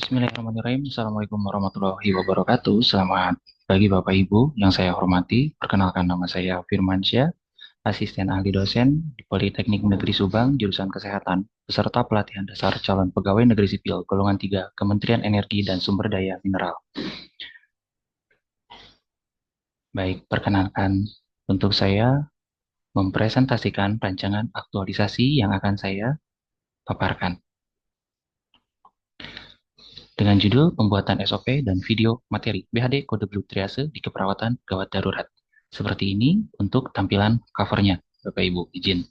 Bismillahirrahmanirrahim. Assalamualaikum warahmatullahi wabarakatuh. Selamat pagi Bapak Ibu yang saya hormati. Perkenalkan nama saya Firmansyah, asisten ahli dosen di Politeknik Negeri Subang, jurusan Kesehatan, peserta pelatihan dasar calon pegawai negeri sipil golongan 3, Kementerian Energi dan Sumber Daya Mineral. Baik, perkenalkan untuk saya mempresentasikan rancangan aktualisasi yang akan saya paparkan dengan judul pembuatan SOP dan video materi BHD kode blue triase di keperawatan gawat darurat. Seperti ini untuk tampilan covernya, Bapak Ibu izin.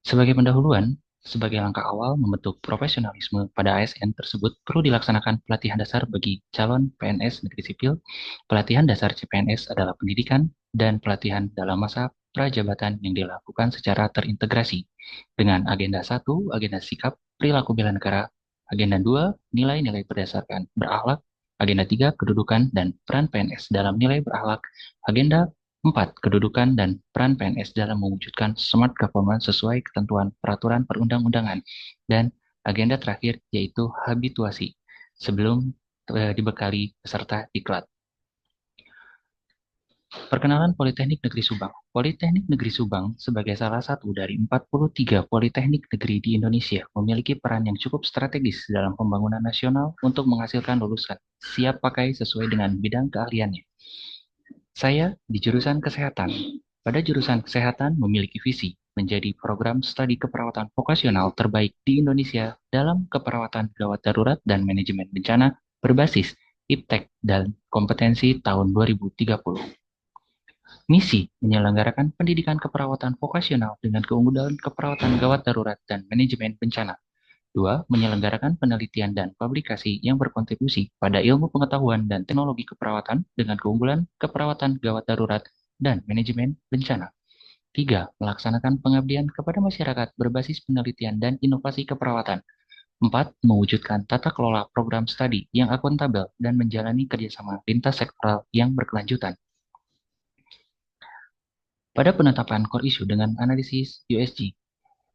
Sebagai pendahuluan, sebagai langkah awal membentuk profesionalisme pada ASN tersebut perlu dilaksanakan pelatihan dasar bagi calon PNS negeri sipil. Pelatihan dasar CPNS adalah pendidikan dan pelatihan dalam masa prajabatan yang dilakukan secara terintegrasi dengan agenda 1, agenda sikap, perilaku bela negara, agenda 2, nilai-nilai berdasarkan berakhlak, agenda 3, kedudukan dan peran PNS dalam nilai berakhlak, agenda 4. Kedudukan dan peran PNS dalam mewujudkan smart government sesuai ketentuan peraturan perundang-undangan. Dan agenda terakhir yaitu habituasi sebelum dibekali peserta diklat. Perkenalan Politeknik Negeri Subang. Politeknik Negeri Subang sebagai salah satu dari 43 politeknik negeri di Indonesia memiliki peran yang cukup strategis dalam pembangunan nasional untuk menghasilkan lulusan siap pakai sesuai dengan bidang keahliannya. Saya di jurusan kesehatan. Pada jurusan kesehatan memiliki visi menjadi program studi keperawatan vokasional terbaik di Indonesia dalam keperawatan gawat darurat dan manajemen bencana berbasis IPTEK dan kompetensi tahun 2030. Misi menyelenggarakan pendidikan keperawatan vokasional dengan keunggulan keperawatan gawat darurat dan manajemen bencana. 2. Menyelenggarakan penelitian dan publikasi yang berkontribusi pada ilmu pengetahuan dan teknologi keperawatan dengan keunggulan keperawatan gawat darurat dan manajemen bencana. 3. Melaksanakan pengabdian kepada masyarakat berbasis penelitian dan inovasi keperawatan. 4. Mewujudkan tata kelola program studi yang akuntabel dan menjalani kerjasama lintas sektoral yang berkelanjutan. Pada penetapan core issue dengan analisis USG,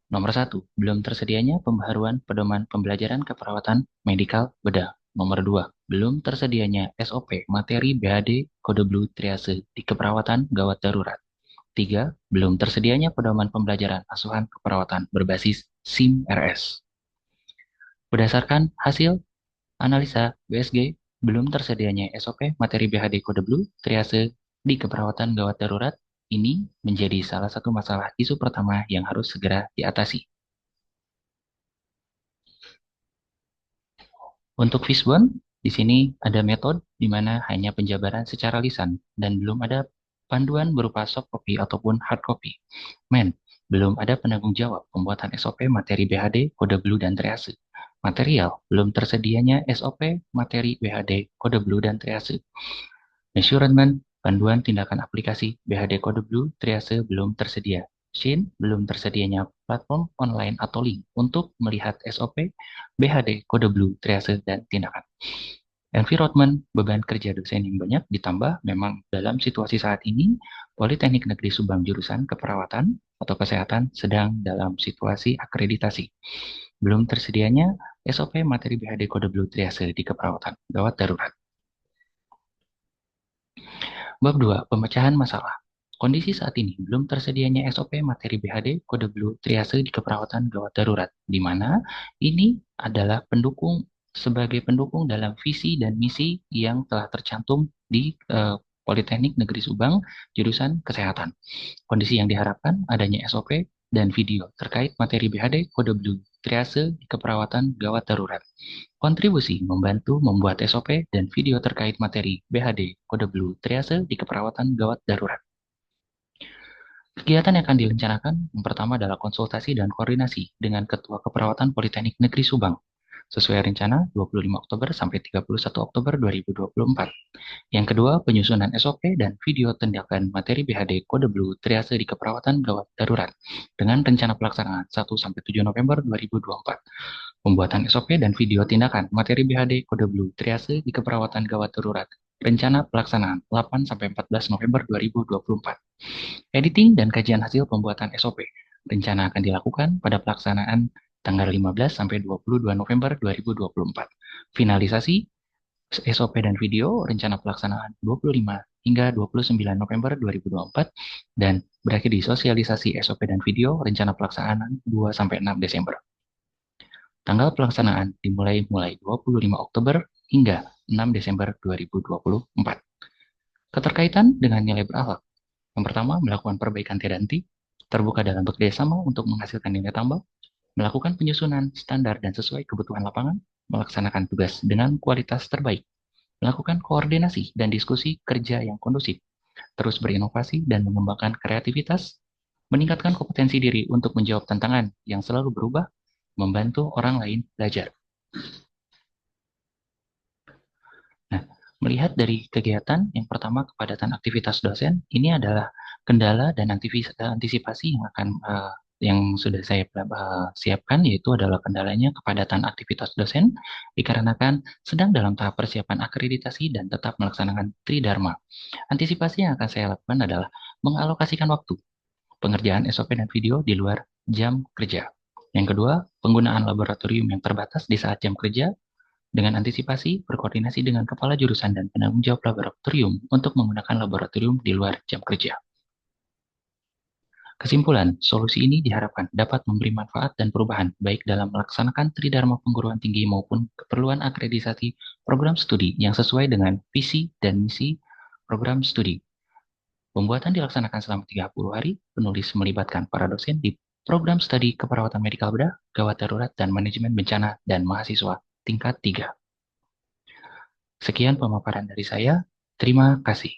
Nomor 1. Belum tersedianya pembaharuan pedoman pembelajaran keperawatan medikal bedah. Nomor 2. Belum tersedianya SOP materi BHD kode blue triase di keperawatan gawat darurat. 3. Belum tersedianya pedoman pembelajaran asuhan keperawatan berbasis SIM-RS. Berdasarkan hasil analisa BSG, belum tersedianya SOP materi BHD kode blue triase di keperawatan gawat darurat ini menjadi salah satu masalah isu pertama yang harus segera diatasi. Untuk Fishbone, di sini ada metode di mana hanya penjabaran secara lisan dan belum ada panduan berupa soft copy ataupun hard copy. Belum ada penanggung jawab pembuatan SOP materi BHD, kode blue, dan triase. Material, belum tersedianya SOP materi BHD, kode blue, dan triase. Measurement, panduan tindakan aplikasi BHD kode blue, triase belum tersedia. Belum tersedianya platform online atau link untuk melihat SOP, BHD, kode blue, triase, dan tindakan. Environment, beban kerja dosen yang banyak ditambah memang dalam situasi saat ini, Politeknik Negeri Subang jurusan keperawatan atau kesehatan sedang dalam situasi akreditasi. Belum tersedianya SOP materi BHD kode blue triase di keperawatan gawat darurat. Bab 2. Pemecahan masalah. Kondisi saat ini belum tersedianya SOP materi BHD kode blue triase di keperawatan gawat darurat, di mana ini adalah sebagai pendukung dalam visi dan misi yang telah tercantum di Politeknik Negeri Subang jurusan kesehatan. Kondisi yang diharapkan adanya SOP dan video terkait materi BHD kode blue triase di keperawatan gawat darurat. Kontribusi membantu membuat SOP dan video terkait materi BHD kode blue triase di keperawatan gawat darurat. Kegiatan yang akan direncanakan yang pertama adalah konsultasi dan koordinasi dengan Ketua Keperawatan Politeknik Negeri Subang sesuai rencana 25 Oktober sampai 31 Oktober 2024. Yang kedua, penyusunan SOP dan video tindakan materi BHD kode blue triase di keperawatan gawat darurat dengan rencana pelaksanaan 1 sampai 7 November 2024. Pembuatan SOP dan video tindakan materi BHD kode blue triase di keperawatan gawat darurat. Rencana pelaksanaan 8 sampai 14 November 2024. Editing dan kajian hasil pembuatan SOP. Rencana akan dilakukan pada pelaksanaan tanggal 15 sampai 22 November 2024. Finalisasi SOP dan video rencana pelaksanaan 25 hingga 29 November 2024 dan berakhir di sosialisasi SOP dan video rencana pelaksanaan 2 sampai 6 Desember. Tanggal pelaksanaan dimulai mulai 25 Oktober hingga 6 Desember 2024. Keterkaitan dengan nilai berakhlak. Yang pertama, melakukan perbaikan tiada-henti, terbuka dalam bekerjasama untuk menghasilkan nilai tambah, melakukan penyusunan standar dan sesuai kebutuhan lapangan, melaksanakan tugas dengan kualitas terbaik, melakukan koordinasi dan diskusi kerja yang kondusif, terus berinovasi dan mengembangkan kreativitas, meningkatkan kompetensi diri untuk menjawab tantangan yang selalu berubah, membantu orang lain belajar. Nah, melihat dari kegiatan, yang pertama kepadatan aktivitas dosen, ini adalah kendala dan antisipasi yang sudah saya siapkan, yaitu adalah kendalanya kepadatan aktivitas dosen dikarenakan sedang dalam tahap persiapan akreditasi dan tetap melaksanakan Tridharma. Antisipasi yang akan saya lakukan adalah mengalokasikan waktu pengerjaan SOP dan video di luar jam kerja. Yang kedua, penggunaan laboratorium yang terbatas di saat jam kerja dengan antisipasi, berkoordinasi dengan kepala jurusan dan penanggung jawab laboratorium untuk menggunakan laboratorium di luar jam kerja. Kesimpulan, solusi ini diharapkan dapat memberi manfaat dan perubahan baik dalam melaksanakan Tridharma Perguruan Tinggi maupun keperluan akreditasi program studi yang sesuai dengan visi dan misi program studi. Pembuatan dilaksanakan selama 30 hari, penulis melibatkan para dosen di program studi keperawatan medikal bedah, gawat darurat, dan manajemen bencana dan mahasiswa tingkat 3. Sekian pemaparan dari saya. Terima kasih.